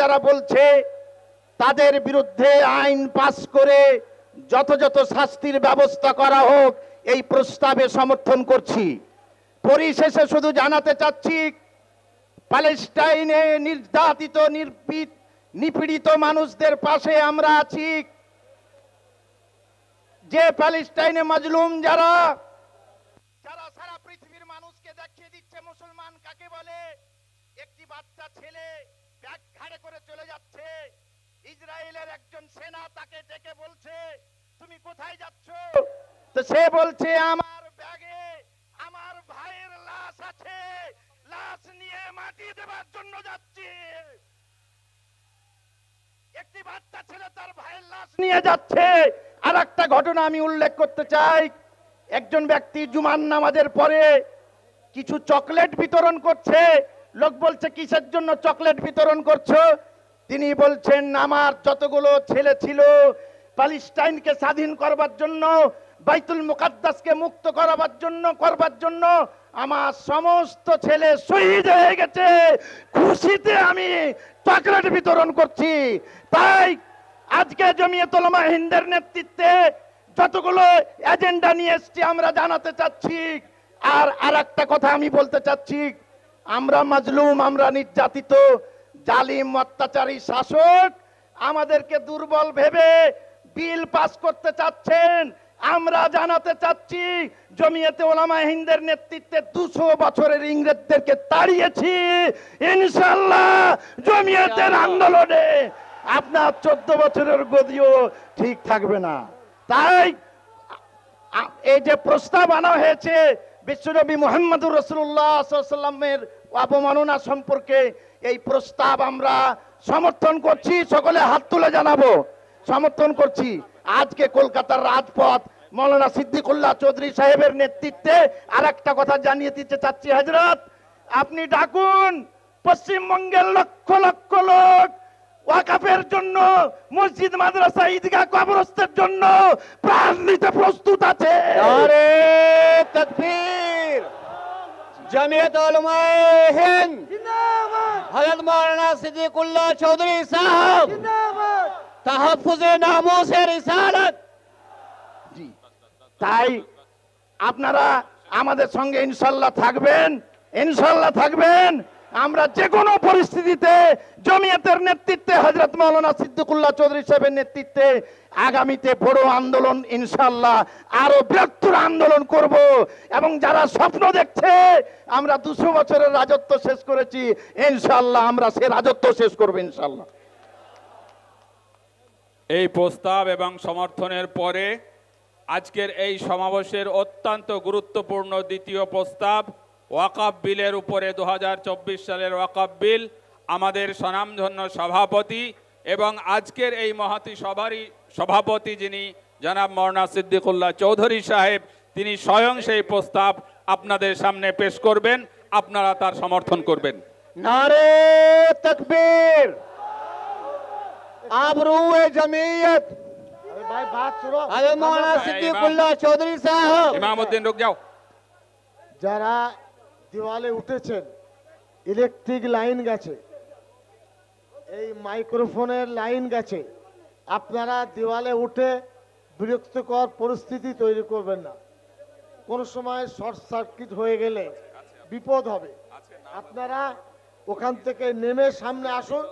যারা বলছে তাদের বিরুদ্ধে আইন পাস করে যথাযথ শাস্তির ব্যবস্থা করা হোক, এই প্রস্তাবে সমর্থন করছি। পরিশেষে শুধু জানাতে চাচ্ছি, প্যালেস্টাইনে নির্যাতিত নিপীড়িত মানুষদের পাশে আমরা আছি। যে প্যালেস্টাইনে মাজলুম যারা সারা পৃথিবীর মানুষকে দেখিয়ে দিচ্ছে মুসলমান কাকে বলে। একটি বাচ্চা ছেলে ব্যাগ ঘাড়ে করে চলে যাচ্ছে, ইসরায়েলের একজন সেনা তাকে ডেকে বলছে তুমি কোথায় যাচ্ছ? তো সে বলছে আমার ব্যাগে আমার ভাইয়ের লাশ আছে, লাশ নিয়ে মাটি দেওয়ার জন্য যাচ্ছি। একটি বাচ্চা ছেলে তার ভাইয়ের লাশ নিয়ে যাচ্ছে। আর একটা ঘটনা আমি উল্লেখ করতে চাই, একজন ব্যক্তি জুমার নামাজের পরে কিছু চকলেট বিতরণ করছে। লোক বলছে কিসের জন্য চকলেট বিতরণ করছো? তিনি বলছেন আমার যতগুলো ছেলে ছিল প্যালেস্টাইনকে স্বাধীন করবার জন্য, বাইতুল মুকাদ্দাসকে মুক্ত করবার জন্য আমার সমস্ত ছেলে শহীদ হয়ে গেছে, খুশিতে আমি চকলেট বিতরণ করছি। তাই আজকে জমিয়ত উলামা হিন্দের নেতৃত্বে যতগুলো এজেন্ডা নিয়ে এসেছি আমরা জানাতে চাচ্ছি। আর একটা কথা আমি বলতে চাচ্ছি, আমরা মাজলুম, আমরা নির্যাতিত, জালিম অত্যাচারী শাসক আমাদেরকে দুর্বল ভেবে বিল পাস করতে চাচ্ছেন। আমরা জানাতে চাচ্ছি জমিয়তে উলামা হিন্দের নেতৃত্বে 200 বছরের ইংরেজদেরকে তাড়িয়েছি। ইনশাআল্লাহ জমিয়তের আন্দোলনে আপনার 14 বছরের গদিও ঠিক থাকবে না। তাই এই যে প্রস্তাব আনা হয়েছে বিশ্বনবী মুহাম্মদুর রাসূলুল্লাহ সাল্লাল্লাহু আলাইহি ওয়াসাল্লামের অবমাননা সম্পর্কে, এই প্রস্তাব আমরা সমর্থন করছি। সকলে হাত তুলে জানাবো সমর্থন করছি। আজকে কলকাতার রাজপথ মৌলানা সিদ্দিকুল্লাহ চৌধুরী সাহেবের নেতৃত্বে আর একটা কথা জানিয়ে দিতে চাচ্ছি, হযরত আপনি ডাকুন, পশ্চিমবঙ্গের লক্ষ লক্ষ লোক ওয়াকাফের জন্য, মসজিদ মাদ্রাসা ঈদগাহ কবরস্থানের জন্য প্রাণ দিতে প্রস্তুত আছে। নারে তাকবীর। জমিয়ত উলামা হিন্দ জিন্দাবাদ। হযরত মাওলানা সিদ্দিকুল্লাহ চৌধুরী সাহেব জিন্দাবাদ। তাহফুজে নামুসে রিসালাত। জি, তাই আপনারা আমাদের সঙ্গে ইনশাআল্লাহ থাকবেন, ইনশাআল্লাহ থাকবেন। আমরা যে কোনো পরিস্থিতিতে জমিয়তের নেতৃত্বে হযরত মাওলানা সিদ্দিকুল্লাহ চৌধুরী সাহেবের নেতৃত্বে আগামীতে বড় আন্দোলন ইনশাআল্লাহ আরো বৃহত্তর আন্দোলন করব। এবং যারা স্বপ্ন দেখছে আমরা 200 বছরের রাজত্ব শেষ করেছি, ইনশাআল্লাহ আমরা সে রাজত্ব শেষ করব ইনশাআল্লাহ। এই প্রস্তাব এবং সমর্থনের পরে আজকের এই সমাবেশের অত্যন্ত গুরুত্বপূর্ণ দ্বিতীয় প্রস্তাব, ওয়াকফ বিলের উপরে 2024 সালের ওয়াকফ বিল। আমাদের স্বনামধন্য সভাপতি এবং আজকের এই মহতী সভারই সভাপতি যিনি জনাব মাওলানা সিদ্দিকুল্লাহ চৌধুরী সাহেব, তিনি স্বয়ং সেই প্রস্তাব আপনাদের সামনে পেশ করবেন, আপনারা তার সমর্থন করবেন। নারে তাকবীর। আবরুয়ে জমিয়ত ভাই বাত শুনো। হযরত মাওলানা সিদ্দিকুল্লাহ চৌধুরী সাহেব। ইমামউদ্দিন রুক যাও। যারা দেওয়ালে উঠেছেন, ইলেকট্রিক লাইন গেছে, এই মাইক্রোফোনের লাইন গেছে, আপনারা দেওয়ালে উঠে বিরক্তিকর পরিস্থিতি তৈরি করবেন না। কোন সময় শর্ট সার্কিট হয়ে গেলে বিপদ হবে। আপনারা ওখান থেকে নেমে সামনে আসুন।